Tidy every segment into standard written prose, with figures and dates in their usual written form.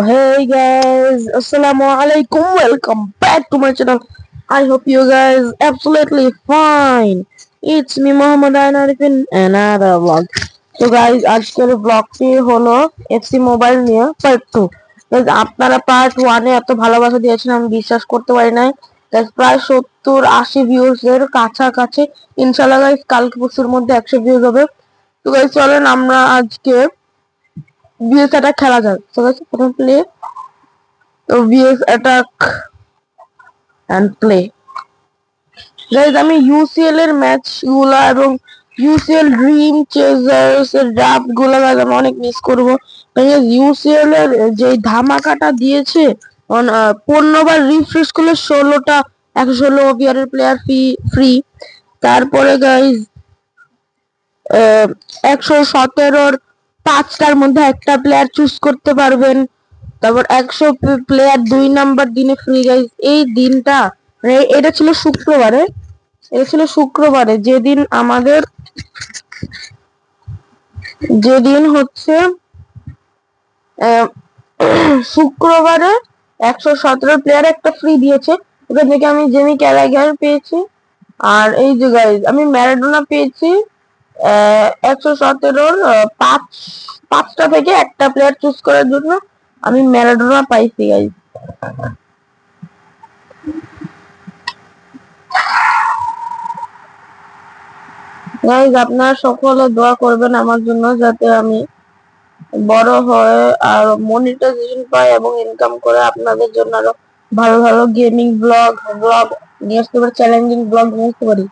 Hey guys, Assalamu alaikum. Welcome back to my channel. I hope you guys absolutely fine. It's me Muhammad Ainarif in another vlog. So guys, আজকের ব্লগটি হলো FC mobile নিয়ে part 2। Guys আপনারা part 1 এ এত ভালোবাসা দিয়েছেন আমি বিশ্বাস করতে পারি নাই। গাইজ প্রায় 70-80 ভিউজ এর কাছাকাছি। ইনশাআল্লাহ গাইজ কালকে পরশুর মধ্যে 100 ভিউজ হবে। তো গাইজ চলেন আমরা আজকে VS attack খেলা যাক। So guys, প্রথম play VS attack and play. Guys, আমি UCL এর ম্যাচ গুলা এবং UCL ড্রিম চেজার্স এর ড্রাফট গুলা guys আমি অনেক মিস করব। কারণ UCL এর যে ধামাকাটা দিয়েছে 15 বার রিফ্রেশ করলে 16টা 116 ওভিআর এর প্লেয়ার ফ্রি। তারপরে গাইজ 117 5টার মধ্যে একটা প্লেয়ার চুজ করতে পারবেন। তারপর 100 প্লেয়ার 2 নাম্বার দিনে ফ্রি। গাইজ এই দিনটা এটা ছিল শুক্রবারে যেদিন আমাদের যেদিন হচ্ছে শুক্রবারে 117 প্লেয়ার একটা ফ্রি দিয়েছে। ওখান থেকে আমি জেমি ক্যারাগার পেয়েছি আর এই যে গাইজ আমি ম্যারাডোনা পেয়েছি। 117 পাঁচটা থেকে একটা প্লেয়ার চুজ করার জন্য আমি ম্যারাডোনা পাইছি গাইজ। গাইজ আপনারা সকলে দোয়া করবেন আমার জন্য যাতে আমি বড় হয়ে আর মনিটাইজেশন পাই এবং ইনকাম করে আপনাদের জন্য আরো ভালো ভালো গেমিং ব্লগ নিয়ে আসতে পারি, চ্যালেঞ্জিং ব্লগ নিয়ে আসতে পারি।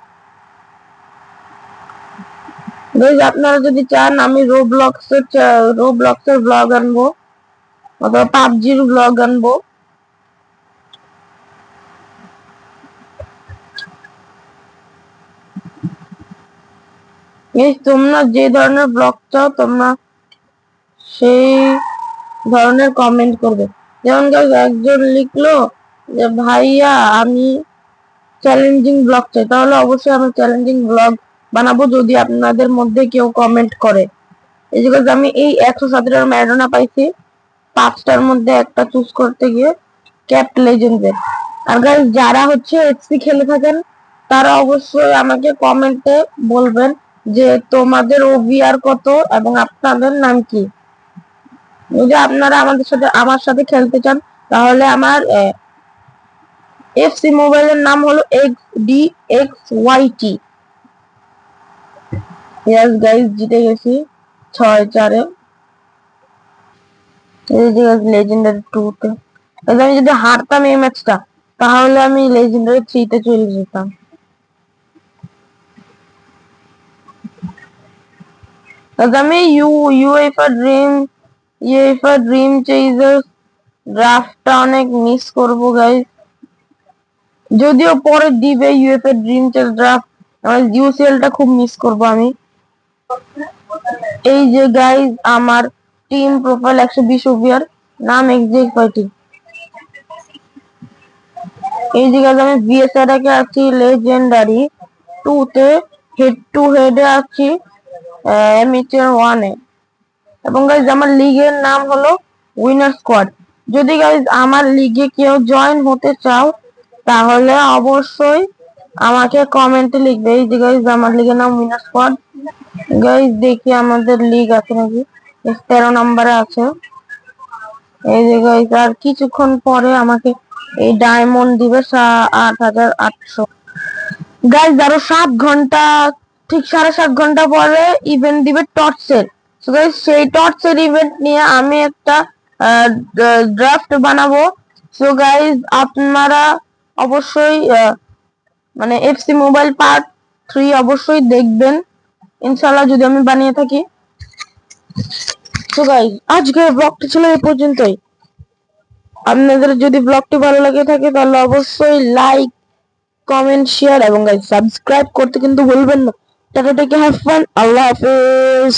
গাইজ আপনারা যদি চান আমি রোব্লক্সের ব্লগ আনবো অথবা পাবজির ব্লগ আনবো। তোমরা যে ধরনের ব্লগ চাও তোমরা সেই ধরনের কমেন্ট করবে। যেমন গাইজ একজন লিখলো যে ভাইয়া আমি চ্যালেঞ্জিং ব্লগ চাই, তাহলে অবশ্যই আমি চ্যালেঞ্জিং ব্লগ বানাবো যদি আপনাদের মধ্যে কেউ কমেন্ট করে। এই যে আমি এই 117 ম্যারাডোনা পাইছি, 5টার মধ্যে একটা চুজ করতে গিয়ে ক্যাপ লেজেন্ডের। আর গাইজ যারা হচ্ছে এফসি খেলে থাকেন তারা অবশ্যই আমাকে কমেন্টে বলবেন যে তোমাদের ওভিআর কত এবং আপনাদের নাম কি। যদি আপনারা আমার সাথে খেলতে চান তাহলে আমার এফসি মোবাইলের নাম হলো XDXYT। ইয়েস গাইস জিতে গেছি 6-4-এ। এই যে লেজেন্ডারি 2 তে আমি যদি হারতাম এই ম্যাচটা তাহলে আমি লেজেন্ডারি 3 তে চলে যেতাম। আমি UEFA ড্রিম চেজার্স ড্রাফটটা অনেক মিস করব গাইস। যদিও পরে দিবে UEFA ড্রিম চেজার্স ড্রাফট, আমার ইউসিএলটা খুব মিস করব আমি। এই যে গাইস আমার টিম প্রোফাইল 120 ওভিআর, নাম XDXYT। এই যে গাইস আমি VS অ্যাটাকে আছি লেজেন্ডারি 2 তে, হেড টু হেডে আছি অ্যামেচার 1 এ এবং গাইস আমার লিগের নাম হলো উইনার স্কোয়াড। যদি গাইস আমার লিগে কেউ জয়েন হতে চাও তাহলে অবশ্যই আমাকে কমেন্টে লিখবে। এই যে গাইস আমার লিগের নাম উইনার স্কোয়াড। গাইস দেখি আমাদের লিগ আছে নাকি, 13 নম্বরে আছে। এই যে গাইস আর কিছুক্ষণ পরে আমাকে এই ডায়মন্ড দিবে 8800। গাইস আরো 7 ঘন্টা, ঠিক 7.5 ঘন্টা পরে ইভেন্ট দিবে টর্চের। সো গাইস সেই টর্চের ইভেন্ট নিয়ে আমি একটা ড্রাফট বানাবো। সো গাইস আপনারা অবশ্যই মানে এফসি মোবাইল পার্ট 3 অবশ্যই দেখবেন ইনশাআল্লাহ যদি আমি বানিয়ে থাকি। তো গাইস আজকের ব্লগটি ছিল এই পর্যন্তই। আপনাদের যদি ব্লগটি ভালো লাগে থাকে তাহলে অবশ্যই লাইক কমেন্ট শেয়ার এবং গাইস সাবস্ক্রাইব করতে কিন্তু ভুলবেন না। Tata take care, have fun, আল্লাহ হাফেজ।